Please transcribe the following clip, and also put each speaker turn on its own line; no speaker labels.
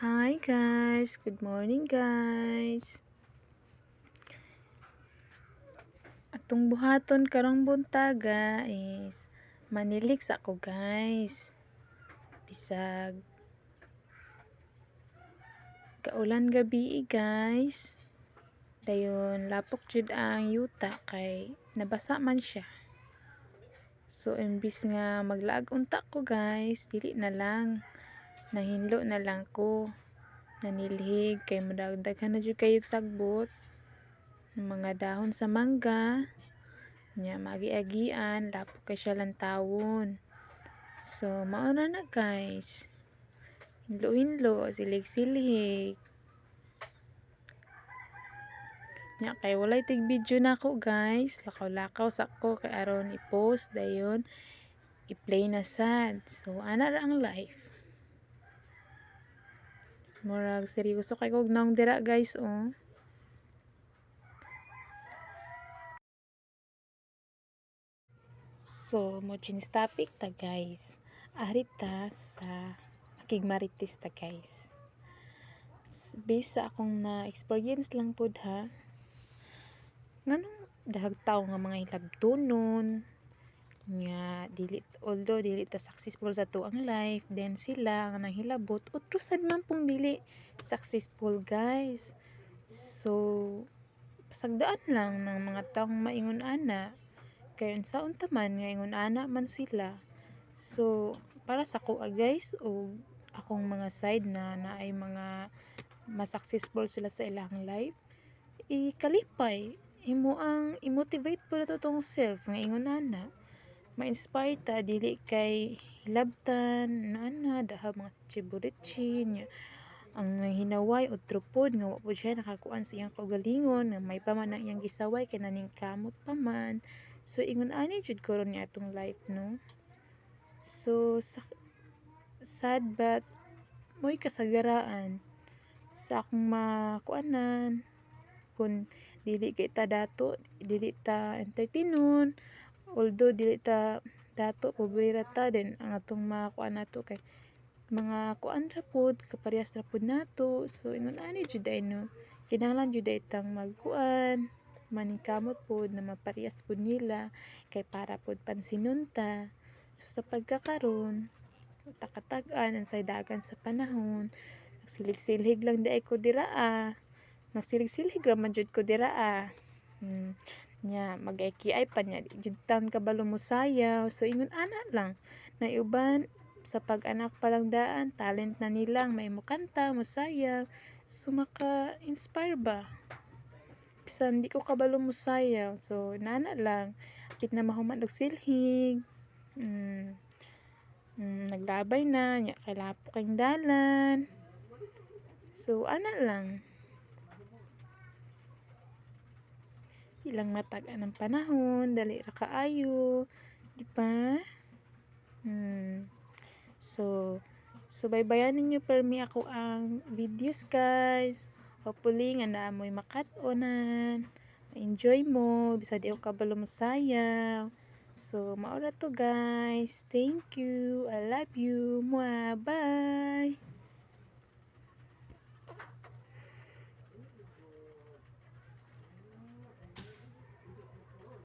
Hi guys, good morning guys. Atong buhaton karong buntaga is maniliks ako guys. Bisag kaulan gabi guys. Dayon lapok jud ang yuta kay nabasa man siya. So imbis nga maglaag unta ko guys, dili na lang. Nahinlo na lang ko. Nanilhig kay madagdagan na jud kayog sagbot. Mga dahon sa mangga nya magi-agian lapo kay siya lantawon. So mao na guys, hinlo-hinlo silig-silig nya kay walay tig video nako guys, lakaw-lakaw sakko kay aron i-post dayon i-play na sad. So ana ra ang life, murag seryoso kay kog naong dira guys. So, mo change topic ta guys. Ari ta sa makigmarites ta guys. Based sa akong na-experience lang pud ha. Nganong dahag tawo nga mga hilabtonon nga although dili ta successful sa tuang life, then sila nga nanghilabot utrosan man pong dili successful guys. So, pasagdaan lang ng mga taong maingon ana. Kaya unsaon ta man nga ingon ana man sila. So para sa ko guys o akong mga side na naay mga mas successful sila sa ilang life, ikalipay imo ang i-motivate pud ato tong self nga ingon ana, ma-inspire ta dili kay hilabtan ana daha mga chiburitchi nya ang hinaway o trupod nga wa pud siya nakakuan sa iyang kaugalingon nga may pa man ang iyang gisaway kay naningkamot pa man. So ingon ani jud karon ni atong life no. So sad but mo'y kasagaraan sa akong makuanan kun dili kay ta dato, dili ta entertainon, although dili ta dato pobrera ta din ang atong makuan nato kay mga kuan ra pud kaparehas ra pud nato. So ingon ani jud ay no, kinahanglan jud ay tang magkuan maningkamot pud na maparehas pud nila kay para pud pansinon ta. So sa pagkakaron takatag-an unsay dagan sa panahon, nagsilig-silig lang di ay ko dira nagsilig-silig ra man jud ko dira nya mag-aki-ay pa nya di jud taon kabalo mo sayaw. So ingon ana lang na iuban sa pag-anak pa lang daan talent na nilang may mukanta mosayaw. So maka-inspire ba bisan di ko kabalo mosayaw. So nana lang apit na mahuman og silhig naglabay na nya kay lapo kayong dalan. So ana lang, ilang matag-an ang panahon dali ra kaayo, di ba? So baybayanan niyo permi ako ang videos guys. Hopefully nga naamoy makat-onan, enjoy mo bisa di ako kabalo mosayaw. So mao ra to guys, thank you, I love you, bye.